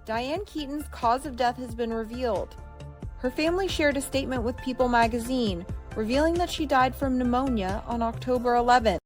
Diane Keaton's cause of death has been revealed. Her family shared a statement with People magazine, revealing that she died from pneumonia on October 11th.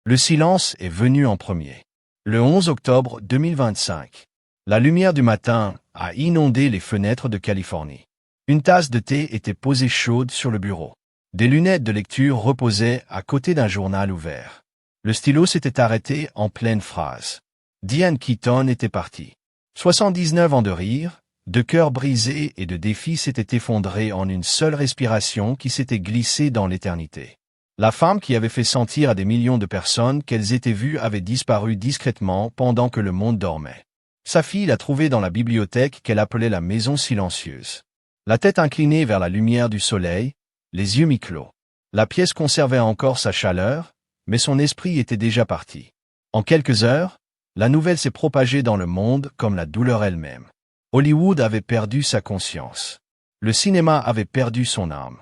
Le silence est venu en premier. Le 11 octobre 2025, la lumière du matin a inondé les fenêtres de Californie. Une tasse de thé était posée chaude sur le bureau. Des lunettes de lecture reposaient à côté d'un journal ouvert. Le stylo s'était arrêté en pleine phrase. Diane Keaton était partie. 79 ans de rire, de cœurs brisés et de défis s'étaient effondrés en une seule respiration qui s'était glissée dans l'éternité. La femme qui avait fait sentir à des millions de personnes qu'elles étaient vues avait disparu discrètement pendant que le monde dormait. Sa fille l'a trouvée dans la bibliothèque qu'elle appelait la maison silencieuse. La tête inclinée vers la lumière du soleil, les yeux mi-clos. La pièce conservait encore sa chaleur, mais son esprit était déjà parti. En quelques heures, la nouvelle s'est propagée dans le monde comme la douleur elle-même. Hollywood avait perdu sa conscience. Le cinéma avait perdu son âme.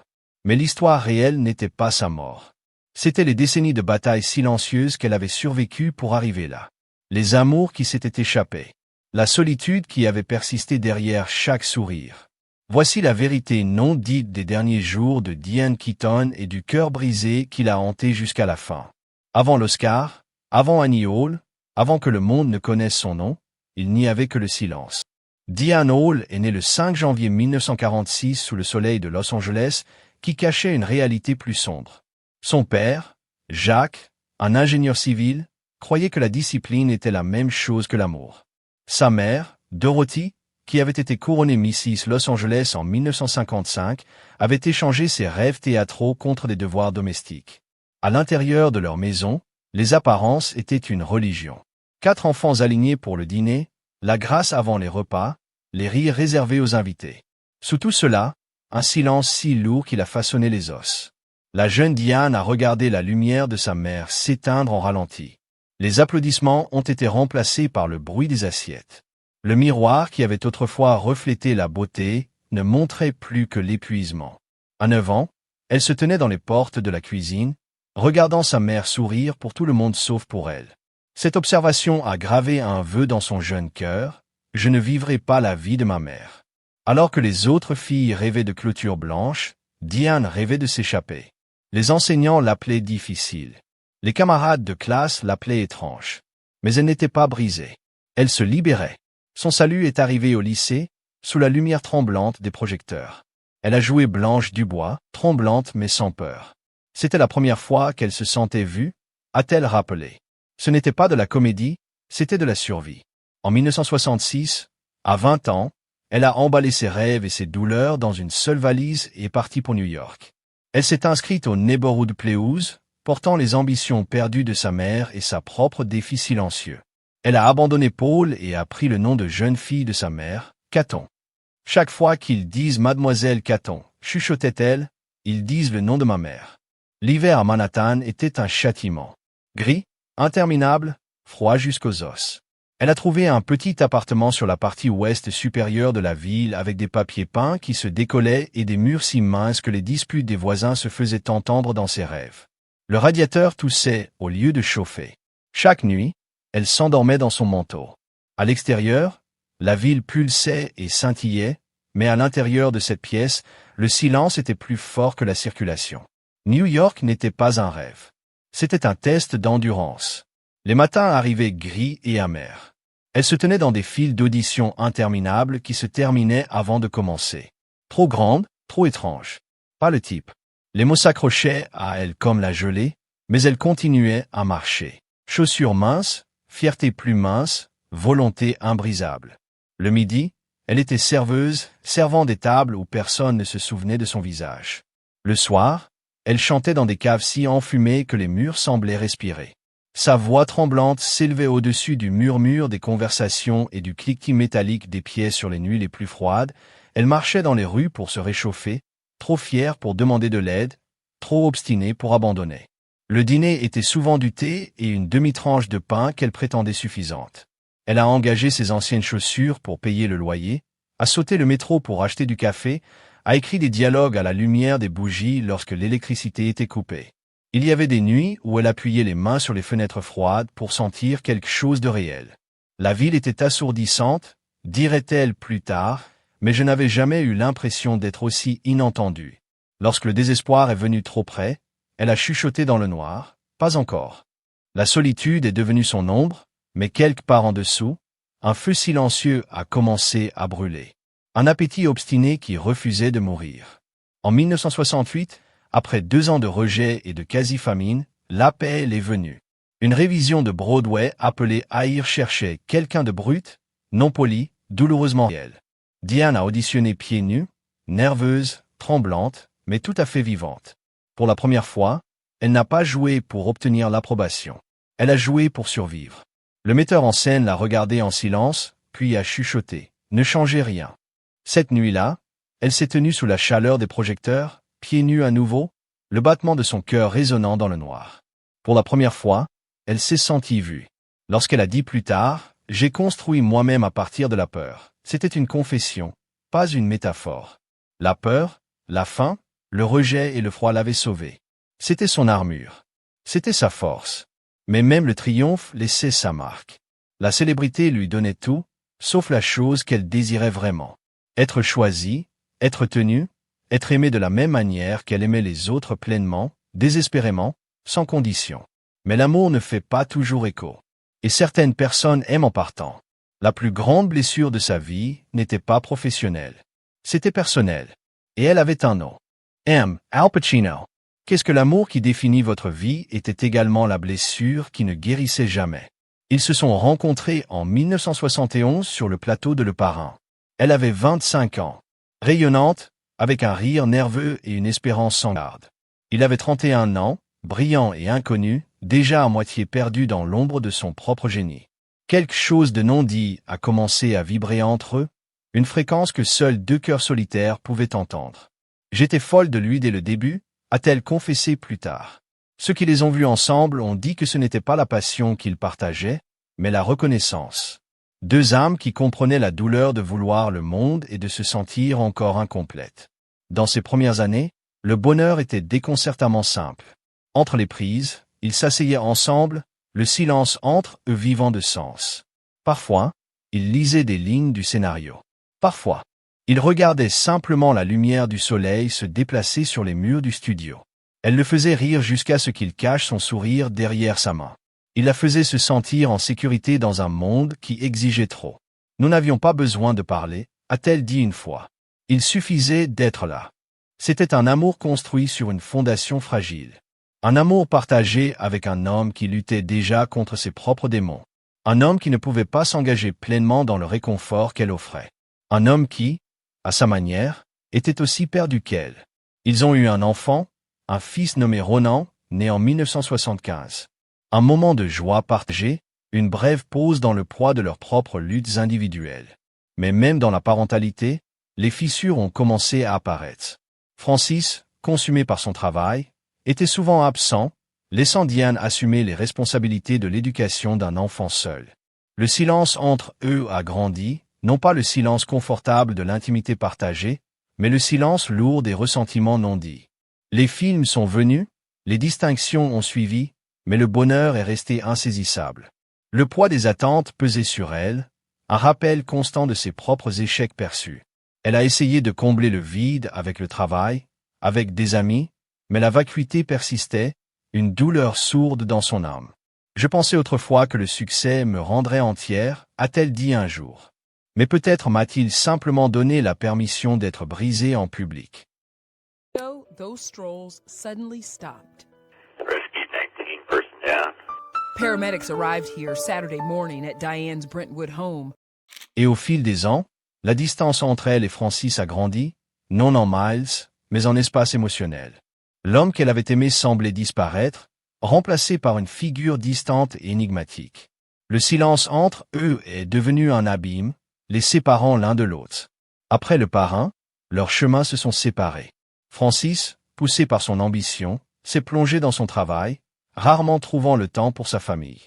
Mais l'histoire réelle n'était pas sa mort. C'étaient les décennies de batailles silencieuses qu'elle avait survécues pour arriver là. Les amours qui s'étaient échappés. La solitude qui avait persisté derrière chaque sourire. Voici la vérité non dite des derniers jours de Diane Keaton et du cœur brisé qui l'a hanté jusqu'à la fin. Avant l'Oscar, avant Annie Hall, avant que le monde ne connaisse son nom, il n'y avait que le silence. Diane Hall est née le 5 janvier 1946 sous le soleil de Los Angeles, qui cachait une réalité plus sombre. Son père, Jacques, un ingénieur civil, croyait que la discipline était la même chose que l'amour. Sa mère, Dorothy, qui avait été couronnée Mrs. Los Angeles en 1955, avait échangé ses rêves théâtraux contre des devoirs domestiques. À l'intérieur de leur maison, les apparences étaient une religion. 4 enfants alignés pour le dîner, la grâce avant les repas, les rires réservés aux invités. Sous tout cela, un silence si lourd qu'il a façonné les os. La jeune Diane a regardé la lumière de sa mère s'éteindre en ralenti. Les applaudissements ont été remplacés par le bruit des assiettes. Le miroir qui avait autrefois reflété la beauté ne montrait plus que l'épuisement. À 9 ans, elle se tenait dans les portes de la cuisine, regardant sa mère sourire pour tout le monde sauf pour elle. Cette observation a gravé un vœu dans son jeune cœur, « Je ne vivrai pas la vie de ma mère ». Alors que les autres filles rêvaient de clôtures blanches, Diane rêvait de s'échapper. Les enseignants l'appelaient difficile. Les camarades de classe l'appelaient étrange. Mais elle n'était pas brisée. Elle se libérait. Son salut est arrivé au lycée, sous la lumière tremblante des projecteurs. Elle a joué Blanche Dubois, tremblante mais sans peur. C'était la première fois qu'elle se sentait vue, a-t-elle rappelé. Ce n'était pas de la comédie, c'était de la survie. En 1966, à 20 ans, elle a emballé ses rêves et ses douleurs dans une seule valise et est partie pour New York. Elle s'est inscrite au Neighborhood Playhouse, portant les ambitions perdues de sa mère et sa propre défi silencieux. Elle a abandonné Paul et a pris le nom de jeune fille de sa mère, Caton. Chaque fois qu'ils disent Mademoiselle Caton, chuchotait-elle, ils disent le nom de ma mère. L'hiver à Manhattan était un châtiment. Gris, interminable, froid jusqu'aux os. Elle a trouvé un petit appartement sur la partie ouest supérieure de la ville avec des papiers peints qui se décollaient et des murs si minces que les disputes des voisins se faisaient entendre dans ses rêves. Le radiateur toussait au lieu de chauffer. Chaque nuit, elle s'endormait dans son manteau. À l'extérieur, la ville pulsait et scintillait, mais à l'intérieur de cette pièce, le silence était plus fort que la circulation. New York n'était pas un rêve. C'était un test d'endurance. Les matins arrivaient gris et amers. Elle se tenait dans des files d'auditions interminables qui se terminaient avant de commencer. Trop grande, trop étrange. Pas le type. Les mots s'accrochaient à elle comme la gelée, mais elle continuait à marcher. Chaussures minces, fierté plus mince, volonté imbrisable. Le midi, elle était serveuse, servant des tables où personne ne se souvenait de son visage. Le soir, elle chantait dans des caves si enfumées que les murs semblaient respirer. Sa voix tremblante s'élevait au-dessus du murmure des conversations et du cliquetis métallique des pièces sur les nuits les plus froides. Elle marchait dans les rues pour se réchauffer, trop fière pour demander de l'aide, trop obstinée pour abandonner. Le dîner était souvent du thé et une demi-tranche de pain qu'elle prétendait suffisante. Elle a engagé ses anciennes chaussures pour payer le loyer, a sauté le métro pour acheter du café, a écrit des dialogues à la lumière des bougies lorsque l'électricité était coupée. Il y avait des nuits où elle appuyait les mains sur les fenêtres froides pour sentir quelque chose de réel. La ville était assourdissante, dirait-elle plus tard, mais je n'avais jamais eu l'impression d'être aussi inentendue. Lorsque le désespoir est venu trop près, elle a chuchoté dans le noir, pas encore. La solitude est devenue son ombre, mais quelque part en dessous, un feu silencieux a commencé à brûler. Un appétit obstiné qui refusait de mourir. En 1968, après 2 ans de rejet et de quasi-famine, l'appel est venu. Une révision de Broadway appelée Haïr cherchait quelqu'un de brut, non poli, douloureusement réel. Diane a auditionné pieds nus, nerveuse, tremblante, mais tout à fait vivante. Pour la première fois, elle n'a pas joué pour obtenir l'approbation. Elle a joué pour survivre. Le metteur en scène l'a regardée en silence, puis a chuchoté. Ne changez rien. Cette nuit-là, elle s'est tenue sous la chaleur des projecteurs, pieds nus à nouveau, le battement de son cœur résonnant dans le noir. Pour la première fois, elle s'est sentie vue. Lorsqu'elle a dit plus tard, « J'ai construit moi-même à partir de la peur », c'était une confession, pas une métaphore. La peur, la faim, le rejet et le froid l'avaient sauvée. C'était son armure. C'était sa force. Mais même le triomphe laissait sa marque. La célébrité lui donnait tout, sauf la chose qu'elle désirait vraiment. Être choisie, être tenue, être aimée de la même manière qu'elle aimait les autres pleinement, désespérément, sans condition. Mais l'amour ne fait pas toujours écho. Et certaines personnes aiment en partant. La plus grande blessure de sa vie n'était pas professionnelle. C'était personnel. Et elle avait un nom. M. Al Pacino. Qu'est-ce que l'amour qui définit votre vie était également la blessure qui ne guérissait jamais. Ils se sont rencontrés en 1971 sur le plateau de Le Parrain. Elle avait 25 ans. Rayonnante, avec un rire nerveux et une espérance sans garde. Il avait 31 ans, brillant et inconnu, déjà à moitié perdu dans l'ombre de son propre génie. Quelque chose de non dit a commencé à vibrer entre eux, une fréquence que seuls 2 cœurs solitaires pouvaient entendre. J'étais folle de lui dès le début, a-t-elle confessé plus tard. Ceux qui les ont vus ensemble ont dit que ce n'était pas la passion qu'ils partageaient, mais la reconnaissance. 2 âmes qui comprenaient la douleur de vouloir le monde et de se sentir encore incomplètes. Dans ces premières années, le bonheur était déconcertamment simple. Entre les prises, ils s'asseyaient ensemble, le silence entre eux vivant de sens. Parfois, ils lisaient des lignes du scénario. Parfois, ils regardaient simplement la lumière du soleil se déplacer sur les murs du studio. Elle le faisait rire jusqu'à ce qu'il cache son sourire derrière sa main. Il la faisait se sentir en sécurité dans un monde qui exigeait trop. Nous n'avions pas besoin de parler, a-t-elle dit une fois. Il suffisait d'être là. C'était un amour construit sur une fondation fragile. Un amour partagé avec un homme qui luttait déjà contre ses propres démons. Un homme qui ne pouvait pas s'engager pleinement dans le réconfort qu'elle offrait. Un homme qui, à sa manière, était aussi perdu qu'elle. Ils ont eu un enfant, un fils nommé Ronan, né en 1975. Un moment de joie partagée, une brève pause dans le poids de leurs propres luttes individuelles. Mais même dans la parentalité, les fissures ont commencé à apparaître. Francis, consumé par son travail, était souvent absent, laissant Diane assumer les responsabilités de l'éducation d'un enfant seul. Le silence entre eux a grandi, non pas le silence confortable de l'intimité partagée, mais le silence lourd des ressentiments non dits. Les films sont venus, les distinctions ont suivi, mais le bonheur est resté insaisissable. Le poids des attentes pesait sur elle, un rappel constant de ses propres échecs perçus. Elle a essayé de combler le vide avec le travail, avec des amis, mais la vacuité persistait, une douleur sourde dans son âme. Je pensais autrefois que le succès me rendrait entière, a-t-elle dit un jour. Mais peut-être m'a-t-il simplement donné la permission d'être brisée en public. Those strolls suddenly stopped. Rescue 19, person down. Paramedics arrived here Saturday morning at Diane's Brentwood home. Et au fil des ans, la distance entre elle et Francis a grandi, non en miles, mais en espace émotionnel. L'homme qu'elle avait aimé semblait disparaître, remplacé par une figure distante et énigmatique. Le silence entre eux est devenu un abîme, les séparant l'un de l'autre. Après Le Parrain, leurs chemins se sont séparés. Francis, poussé par son ambition, s'est plongé dans son travail, rarement trouvant le temps pour sa famille.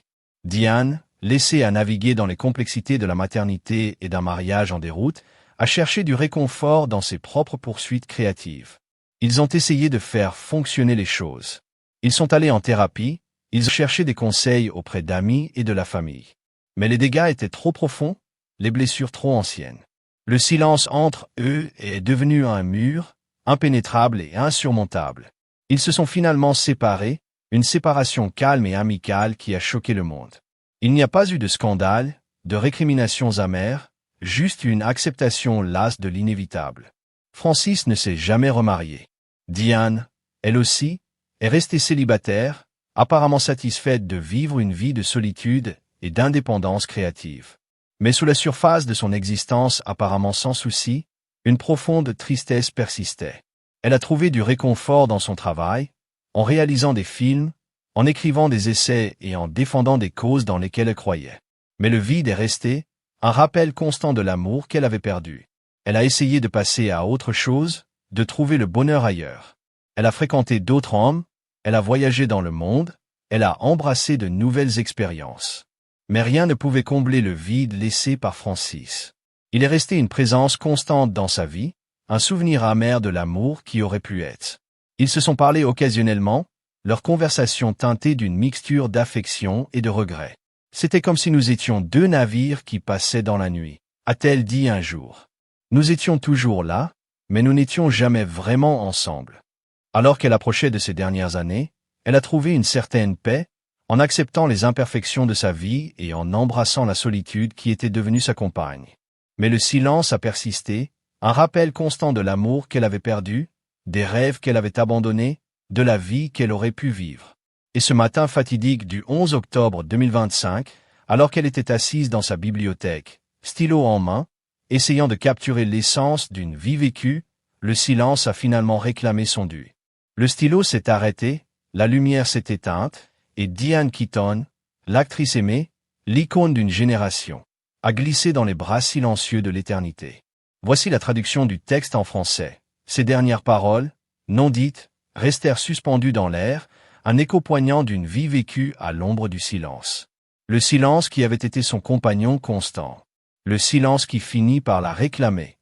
Diane, laissée à naviguer dans les complexités de la maternité et d'un mariage en déroute, a cherché du réconfort dans ses propres poursuites créatives. Ils ont essayé de faire fonctionner les choses. Ils sont allés en thérapie, ils ont cherché des conseils auprès d'amis et de la famille. Mais les dégâts étaient trop profonds, les blessures trop anciennes. Le silence entre eux est devenu un mur, impénétrable et insurmontable. Ils se sont finalement séparés, une séparation calme et amicale qui a choqué le monde. Il n'y a pas eu de scandale, de récriminations amères, juste une acceptation lasse de l'inévitable. Francis ne s'est jamais remarié. Diane, elle aussi, est restée célibataire, apparemment satisfaite de vivre une vie de solitude et d'indépendance créative. Mais sous la surface de son existence apparemment sans souci, une profonde tristesse persistait. Elle a trouvé du réconfort dans son travail, en réalisant des films, en écrivant des essais et en défendant des causes dans lesquelles elle croyait. Mais le vide est resté, un rappel constant de l'amour qu'elle avait perdu. Elle a essayé de passer à autre chose, de trouver le bonheur ailleurs. Elle a fréquenté d'autres hommes, elle a voyagé dans le monde, elle a embrassé de nouvelles expériences. Mais rien ne pouvait combler le vide laissé par Francis. Il est resté une présence constante dans sa vie, un souvenir amer de l'amour qui aurait pu être. Ils se sont parlé occasionnellement, leur conversation teintée d'une mixture d'affection et de regret. C'était comme si nous étions deux navires qui passaient dans la nuit, a-t-elle dit un jour. Nous étions toujours là, mais nous n'étions jamais vraiment ensemble. Alors qu'elle approchait de ces dernières années, elle a trouvé une certaine paix, en acceptant les imperfections de sa vie et en embrassant la solitude qui était devenue sa compagne. Mais le silence a persisté, un rappel constant de l'amour qu'elle avait perdu, des rêves qu'elle avait abandonnés, de la vie qu'elle aurait pu vivre. Et ce matin fatidique du 11 octobre 2025, alors qu'elle était assise dans sa bibliothèque, stylo en main, essayant de capturer l'essence d'une vie vécue, le silence a finalement réclamé son dû. Le stylo s'est arrêté, la lumière s'est éteinte, et Diane Keaton, l'actrice aimée, l'icône d'une génération, a glissé dans les bras silencieux de l'éternité. Voici la traduction du texte en français. Ces dernières paroles, non dites, restèrent suspendues dans l'air, un écho poignant d'une vie vécue à l'ombre du silence. Le silence qui avait été son compagnon constant. Le silence qui finit par la réclamer.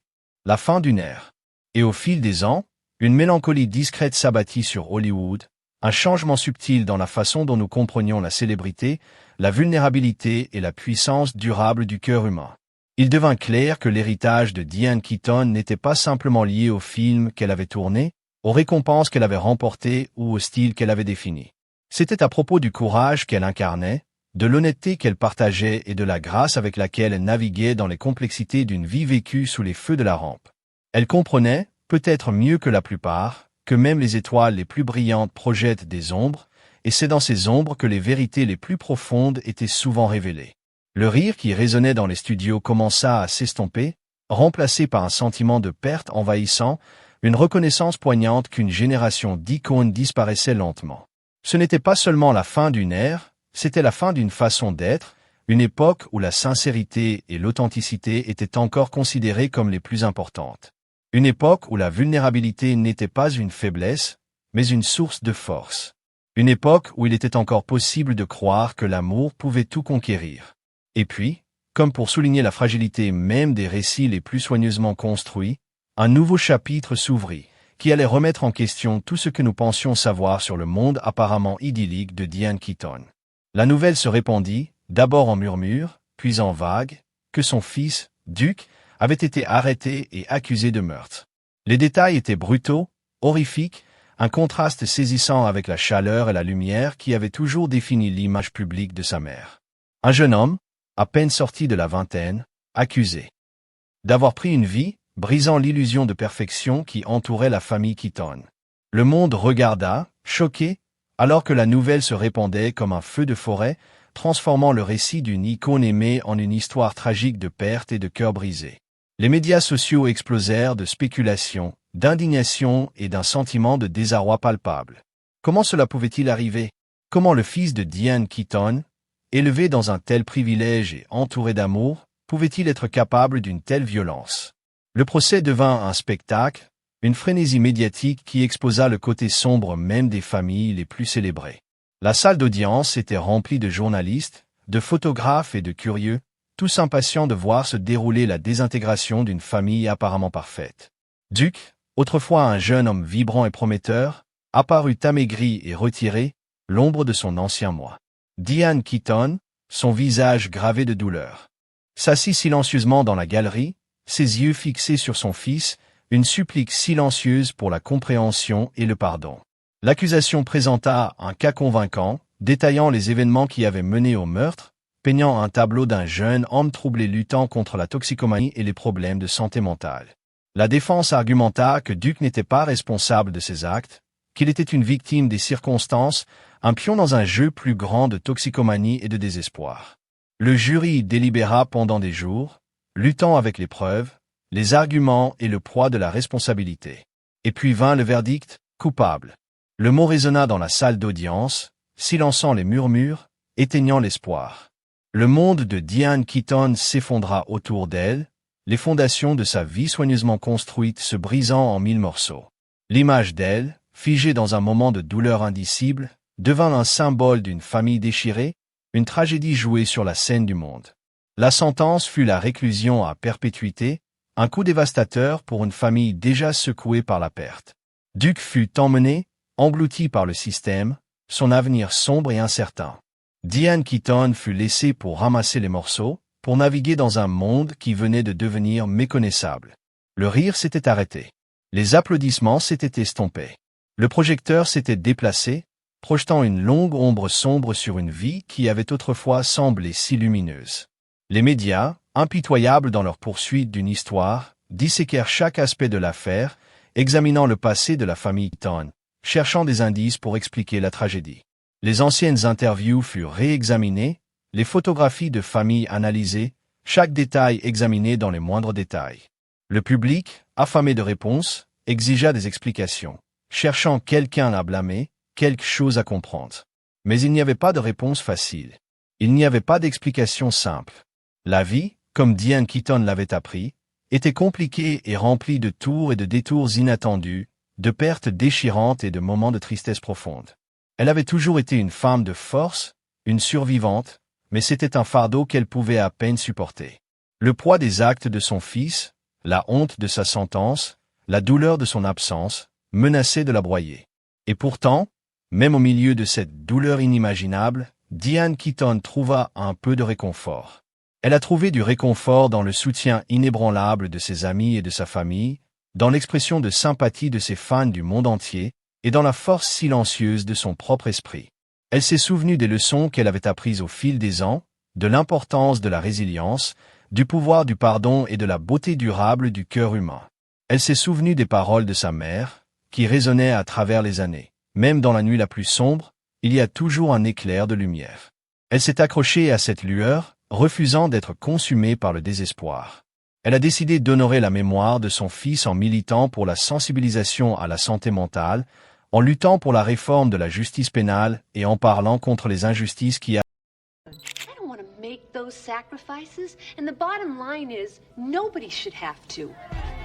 La fin d'une ère. Et au fil des ans, une mélancolie discrète s'abattit sur Hollywood, un changement subtil dans la façon dont nous comprenions la célébrité, la vulnérabilité et la puissance durable du cœur humain. Il devint clair que l'héritage de Diane Keaton n'était pas simplement lié au film qu'elle avait tourné, aux récompenses qu'elle avait remportées ou au style qu'elle avait défini. C'était à propos du courage qu'elle incarnait, de l'honnêteté qu'elle partageait et de la grâce avec laquelle elle naviguait dans les complexités d'une vie vécue sous les feux de la rampe. Elle comprenait, peut-être mieux que la plupart, que même les étoiles les plus brillantes projettent des ombres, et c'est dans ces ombres que les vérités les plus profondes étaient souvent révélées. Le rire qui résonnait dans les studios commença à s'estomper, remplacé par un sentiment de perte envahissant, une reconnaissance poignante qu'une génération d'icônes disparaissait lentement. Ce n'était pas seulement la fin d'une ère, c'était la fin d'une façon d'être, une époque où la sincérité et l'authenticité étaient encore considérées comme les plus importantes. Une époque où la vulnérabilité n'était pas une faiblesse, mais une source de force. Une époque où il était encore possible de croire que l'amour pouvait tout conquérir. Et puis, comme pour souligner la fragilité même des récits les plus soigneusement construits, un nouveau chapitre s'ouvrit, qui allait remettre en question tout ce que nous pensions savoir sur le monde apparemment idyllique de Diane Keaton. La nouvelle se répandit, d'abord en murmures, puis en vagues, que son fils, Duke, avait été arrêté et accusé de meurtre. Les détails étaient brutaux, horrifiques, un contraste saisissant avec la chaleur et la lumière qui avaient toujours défini l'image publique de sa mère. Un jeune homme, à peine sorti de la vingtaine, accusé d'avoir pris une vie, brisant l'illusion de perfection qui entourait la famille Keaton. Le monde regarda, choqué, alors que la nouvelle se répandait comme un feu de forêt, transformant le récit d'une icône aimée en une histoire tragique de perte et de cœur brisé. Les médias sociaux explosèrent de spéculations, d'indignation et d'un sentiment de désarroi palpable. Comment cela pouvait-il arriver? Comment le fils de Diane Keaton, élevé dans un tel privilège et entouré d'amour, pouvait-il être capable d'une telle violence? Le procès devint un spectacle, une frénésie médiatique qui exposa le côté sombre même des familles les plus célébrées. La salle d'audience était remplie de journalistes, de photographes et de curieux, tous impatients de voir se dérouler la désintégration d'une famille apparemment parfaite. Duke, autrefois un jeune homme vibrant et prometteur, apparut amaigri et retiré, l'ombre de son ancien moi. Diane Keaton, son visage gravé de douleur. S'assit silencieusement dans la galerie, ses yeux fixés sur son fils, une supplique silencieuse pour la compréhension et le pardon. L'accusation présenta un cas convaincant, détaillant les événements qui avaient mené au meurtre, peignant un tableau d'un jeune homme troublé luttant contre la toxicomanie et les problèmes de santé mentale. La défense argumenta que Duke n'était pas responsable de ses actes, qu'il était une victime des circonstances, un pion dans un jeu plus grand de toxicomanie et de désespoir. Le jury délibéra pendant des jours, luttant avec les preuves, les arguments et le poids de la responsabilité. Et puis vint le verdict, coupable. Le mot résonna dans la salle d'audience, silençant les murmures, éteignant l'espoir. Le monde de Diane Keaton s'effondra autour d'elle, les fondations de sa vie soigneusement construites se brisant en 1000 morceaux. L'image d'elle, figée dans un moment de douleur indicible, devint un symbole d'une famille déchirée, une tragédie jouée sur la scène du monde. La sentence fut la réclusion à perpétuité, un coup dévastateur pour une famille déjà secouée par la perte. Duke fut emmené, englouti par le système, son avenir sombre et incertain. Diane Keaton fut laissée pour ramasser les morceaux, pour naviguer dans un monde qui venait de devenir méconnaissable. Le rire s'était arrêté. Les applaudissements s'étaient estompés. Le projecteur s'était déplacé, projetant une longue ombre sombre sur une vie qui avait autrefois semblé si lumineuse. Les médias, impitoyables dans leur poursuite d'une histoire, disséquèrent chaque aspect de l'affaire, examinant le passé de la famille Keaton, cherchant des indices pour expliquer la tragédie. Les anciennes interviews furent réexaminées, les photographies de famille analysées, chaque détail examiné dans les moindres détails. Le public, affamé de réponses, exigea des explications, cherchant quelqu'un à blâmer, quelque chose à comprendre. Mais il n'y avait pas de réponse facile. Il n'y avait pas d'explication simple. La vie, comme Diane Keaton l'avait appris, était compliquée et remplie de tours et de détours inattendus, de pertes déchirantes et de moments de tristesse profonde. Elle avait toujours été une femme de force, une survivante, mais c'était un fardeau qu'elle pouvait à peine supporter. Le poids des actes de son fils, la honte de sa sentence, la douleur de son absence, menaçaient de la broyer. Et pourtant, même au milieu de cette douleur inimaginable, Diane Keaton trouva un peu de réconfort. Elle a trouvé du réconfort dans le soutien inébranlable de ses amis et de sa famille, dans l'expression de sympathie de ses fans du monde entier, et dans la force silencieuse de son propre esprit. Elle s'est souvenue des leçons qu'elle avait apprises au fil des ans, de l'importance de la résilience, du pouvoir du pardon et de la beauté durable du cœur humain. Elle s'est souvenue des paroles de sa mère, qui résonnaient à travers les années. Même dans la nuit la plus sombre, il y a toujours un éclair de lumière. Elle s'est accrochée à cette lueur, refusant d'être consumée par le désespoir. Elle a décidé d'honorer la mémoire de son fils en militant pour la sensibilisation à la santé mentale, en luttant pour la réforme de la justice pénale et en parlant contre les injustices qui I don't want to make those sacrifices, and the bottom line is nobody should have to.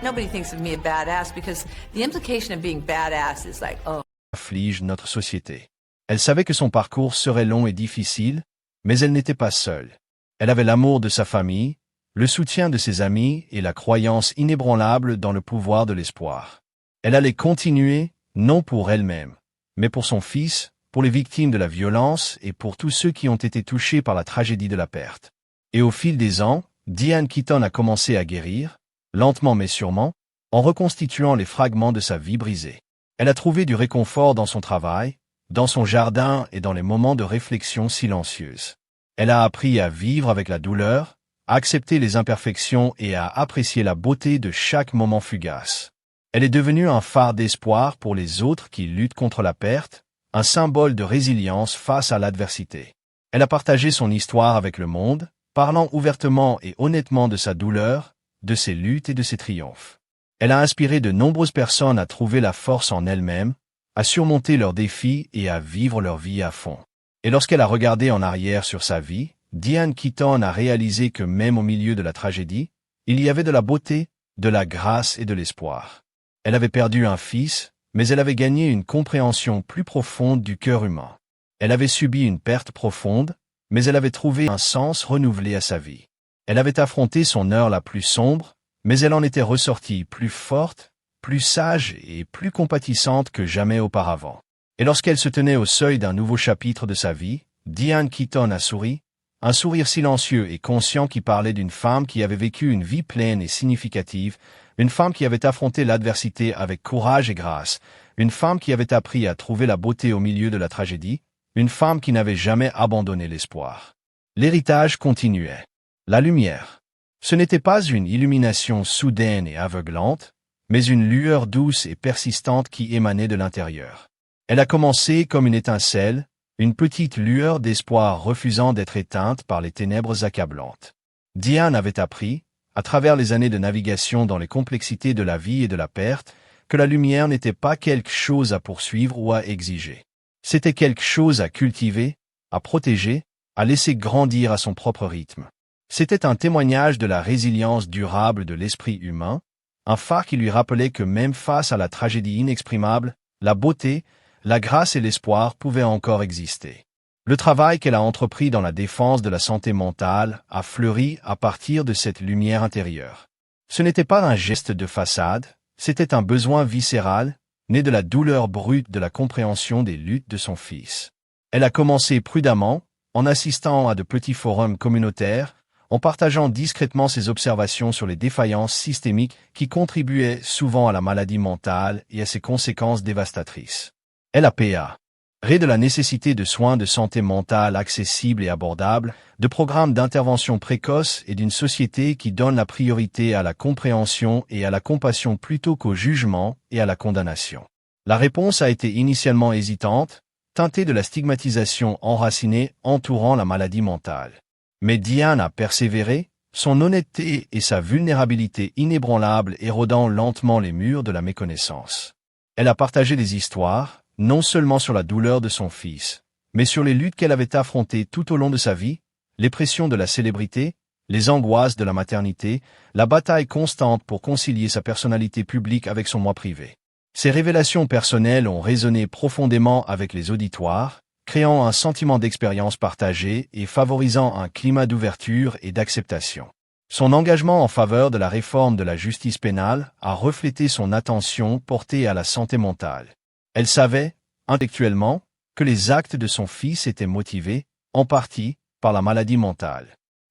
Nobody thinks of me a badass because the implication of being badass is like, oh. afflige notre société. Elle savait que son parcours serait long et difficile, mais elle n'était pas seule. Elle avait l'amour de sa famille, le soutien de ses amis et la croyance inébranlable dans le pouvoir de l'espoir. Elle allait continuer, non pour elle-même, mais pour son fils, pour les victimes de la violence et pour tous ceux qui ont été touchés par la tragédie de la perte. Et au fil des ans, Diane Keaton a commencé à guérir, lentement mais sûrement, en reconstituant les fragments de sa vie brisée. Elle a trouvé du réconfort dans son travail, dans son jardin et dans les moments de réflexion silencieuse. Elle a appris à vivre avec la douleur, à accepter les imperfections et à apprécier la beauté de chaque moment fugace. Elle est devenue un phare d'espoir pour les autres qui luttent contre la perte, un symbole de résilience face à l'adversité. Elle a partagé son histoire avec le monde, parlant ouvertement et honnêtement de sa douleur, de ses luttes et de ses triomphes. Elle a inspiré de nombreuses personnes à trouver la force en elles-mêmes, à surmonter leurs défis et à vivre leur vie à fond. Et lorsqu'elle a regardé en arrière sur sa vie, Diane Keaton a réalisé que même au milieu de la tragédie, il y avait de la beauté, de la grâce et de l'espoir. Elle avait perdu un fils, mais elle avait gagné une compréhension plus profonde du cœur humain. Elle avait subi une perte profonde, mais elle avait trouvé un sens renouvelé à sa vie. Elle avait affronté son heure la plus sombre, mais elle en était ressortie plus forte, plus sage et plus compatissante que jamais auparavant. Et lorsqu'elle se tenait au seuil d'un nouveau chapitre de sa vie, Diane Keaton a souri, un sourire silencieux et conscient qui parlait d'une femme qui avait vécu une vie pleine et significative, une femme qui avait affronté l'adversité avec courage et grâce, une femme qui avait appris à trouver la beauté au milieu de la tragédie, une femme qui n'avait jamais abandonné l'espoir. L'héritage continuait. La lumière. Ce n'était pas une illumination soudaine et aveuglante, mais une lueur douce et persistante qui émanait de l'intérieur. Elle a commencé comme une étincelle, une petite lueur d'espoir refusant d'être éteinte par les ténèbres accablantes. Diane avait appris, à travers les années de navigation dans les complexités de la vie et de la perte, que la lumière n'était pas quelque chose à poursuivre ou à exiger. C'était quelque chose à cultiver, à protéger, à laisser grandir à son propre rythme. C'était un témoignage de la résilience durable de l'esprit humain, un phare qui lui rappelait que même face à la tragédie inexprimable, la beauté, la grâce et l'espoir pouvaient encore exister. Le travail qu'elle a entrepris dans la défense de la santé mentale a fleuri à partir de cette lumière intérieure. Ce n'était pas un geste de façade, c'était un besoin viscéral, né de la douleur brute de la compréhension des luttes de son fils. Elle a commencé prudemment, en assistant à de petits forums communautaires, en partageant discrètement ses observations sur les défaillances systémiques qui contribuaient souvent à la maladie mentale et à ses conséquences dévastatrices. Elle a parlé de la nécessité de soins de santé mentale accessibles et abordables, de programmes d'intervention précoce et d'une société qui donne la priorité à la compréhension et à la compassion plutôt qu'au jugement et à la condamnation. La réponse a été initialement hésitante, teintée de la stigmatisation enracinée entourant la maladie mentale. Mais Diane a persévéré, son honnêteté et sa vulnérabilité inébranlables érodant lentement les murs de la méconnaissance. Elle a partagé des histoires, non seulement sur la douleur de son fils, mais sur les luttes qu'elle avait affrontées tout au long de sa vie, les pressions de la célébrité, les angoisses de la maternité, la bataille constante pour concilier sa personnalité publique avec son moi privé. Ces révélations personnelles ont résonné profondément avec les auditoires, créant un sentiment d'expérience partagée et favorisant un climat d'ouverture et d'acceptation. Son engagement en faveur de la réforme de la justice pénale a reflété son attention portée à la santé mentale. Elle savait, intellectuellement, que les actes de son fils étaient motivés, en partie, par la maladie mentale.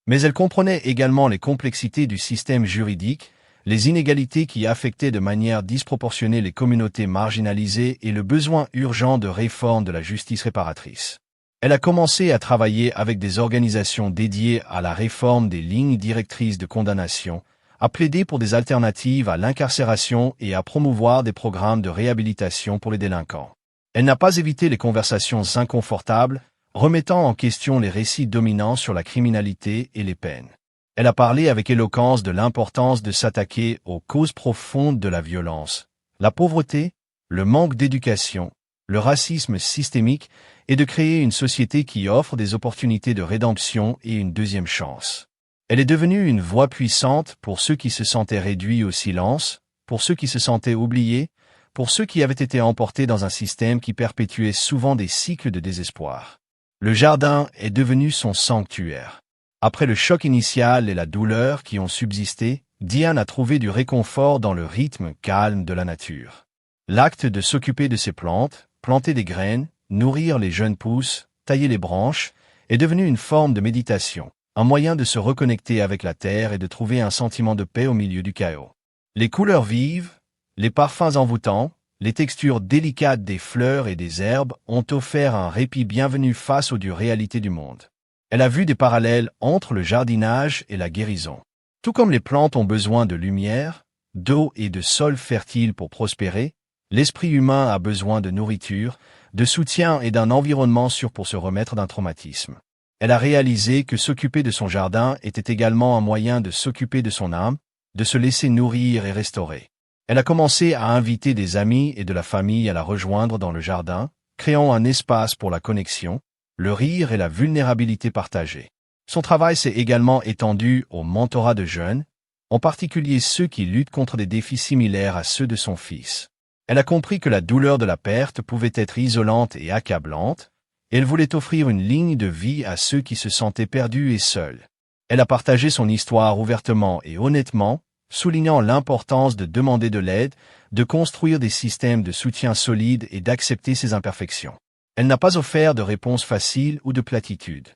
Mais elle comprenait également les complexités du système juridique, les inégalités qui affectaient de manière disproportionnée les communautés marginalisées et le besoin urgent de réforme de la justice réparatrice. Elle a commencé à travailler avec des organisations dédiées à la réforme des lignes directrices de condamnation, à plaider pour des alternatives à l'incarcération et à promouvoir des programmes de réhabilitation pour les délinquants. Elle n'a pas évité les conversations inconfortables, remettant en question les récits dominants sur la criminalité et les peines. Elle a parlé avec éloquence de l'importance de s'attaquer aux causes profondes de la violence, la pauvreté, le manque d'éducation, le racisme systémique et de créer une société qui offre des opportunités de rédemption et une deuxième chance. Elle est devenue une voix puissante pour ceux qui se sentaient réduits au silence, pour ceux qui se sentaient oubliés, pour ceux qui avaient été emportés dans un système qui perpétuait souvent des cycles de désespoir. Le jardin est devenu son sanctuaire. Après le choc initial et la douleur qui ont subsisté, Diane a trouvé du réconfort dans le rythme calme de la nature. L'acte de s'occuper de ses plantes, planter des graines, nourrir les jeunes pousses, tailler les branches, est devenu une forme de méditation, un moyen de se reconnecter avec la terre et de trouver un sentiment de paix au milieu du chaos. Les couleurs vives, les parfums envoûtants, les textures délicates des fleurs et des herbes ont offert un répit bienvenu face aux dures réalités du monde. Elle a vu des parallèles entre le jardinage et la guérison. Tout comme les plantes ont besoin de lumière, d'eau et de sol fertile pour prospérer, l'esprit humain a besoin de nourriture, de soutien et d'un environnement sûr pour se remettre d'un traumatisme. Elle a réalisé que s'occuper de son jardin était également un moyen de s'occuper de son âme, de se laisser nourrir et restaurer. Elle a commencé à inviter des amis et de la famille à la rejoindre dans le jardin, créant un espace pour la connexion, le rire et la vulnérabilité partagée. Son travail s'est également étendu au mentorat de jeunes, en particulier ceux qui luttent contre des défis similaires à ceux de son fils. Elle a compris que la douleur de la perte pouvait être isolante et accablante, et elle voulait offrir une ligne de vie à ceux qui se sentaient perdus et seuls. Elle a partagé son histoire ouvertement et honnêtement, soulignant l'importance de demander de l'aide, de construire des systèmes de soutien solides et d'accepter ses imperfections. Elle n'a pas offert de réponse facile ou de platitude.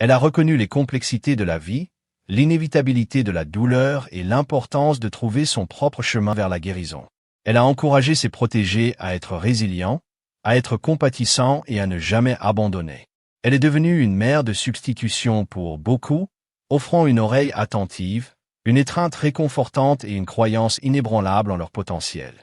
Elle a reconnu les complexités de la vie, l'inévitabilité de la douleur et l'importance de trouver son propre chemin vers la guérison. Elle a encouragé ses protégés à être résilients, à être compatissants et à ne jamais abandonner. Elle est devenue une mère de substitution pour beaucoup, offrant une oreille attentive, une étreinte réconfortante et une croyance inébranlable en leur potentiel.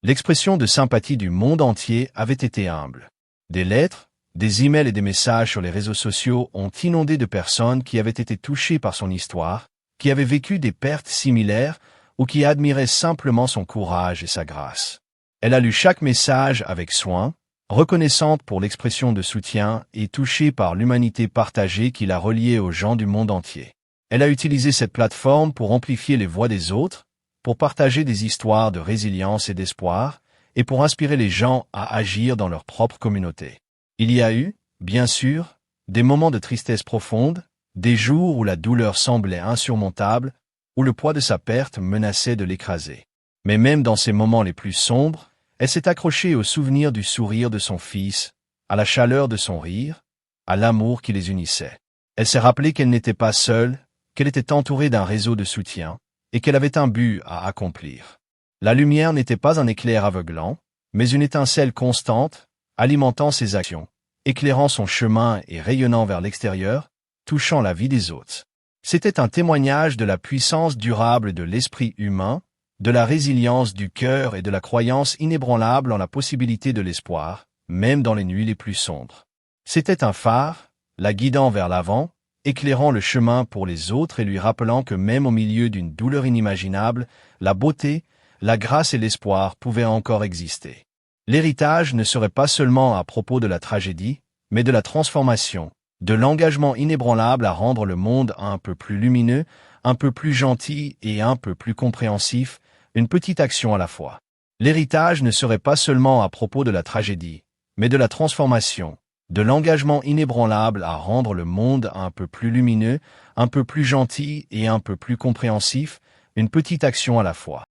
L'expression de sympathie du monde entier avait été humble. Des lettres, des emails et des messages sur les réseaux sociaux ont inondé de personnes qui avaient été touchées par son histoire, qui avaient vécu des pertes similaires ou qui admiraient simplement son courage et sa grâce. Elle a lu chaque message avec soin, reconnaissante pour l'expression de soutien et touchée par l'humanité partagée qui l'a reliée aux gens du monde entier. Elle a utilisé cette plateforme pour amplifier les voix des autres, pour partager des histoires de résilience et d'espoir, et pour inspirer les gens à agir dans leur propre communauté. Il y a eu, bien sûr, des moments de tristesse profonde, des jours où la douleur semblait insurmontable, où le poids de sa perte menaçait de l'écraser. Mais même dans ces moments les plus sombres, elle s'est accrochée au souvenir du sourire de son fils, à la chaleur de son rire, à l'amour qui les unissait. Elle s'est rappelée qu'elle n'était pas seule, qu'elle était entourée d'un réseau de soutien, et qu'elle avait un but à accomplir. La lumière n'était pas un éclair aveuglant, mais une étincelle constante, alimentant ses actions, éclairant son chemin et rayonnant vers l'extérieur, touchant la vie des autres. C'était un témoignage de la puissance durable de l'esprit humain, de la résilience du cœur et de la croyance inébranlable en la possibilité de l'espoir, même dans les nuits les plus sombres. C'était un phare, la guidant vers l'avant, éclairant le chemin pour les autres et lui rappelant que même au milieu d'une douleur inimaginable, la beauté, la grâce et l'espoir pouvaient encore exister. L'héritage ne serait pas seulement à propos de la tragédie, mais de la transformation, de l'engagement inébranlable à rendre le monde un peu plus lumineux, un peu plus gentil et un peu plus compréhensif, une petite action à la fois. L'héritage ne serait pas seulement à propos de la tragédie, mais de la transformation, de l'engagement inébranlable à rendre le monde un peu plus lumineux, un peu plus gentil et un peu plus compréhensif, une petite action à la fois.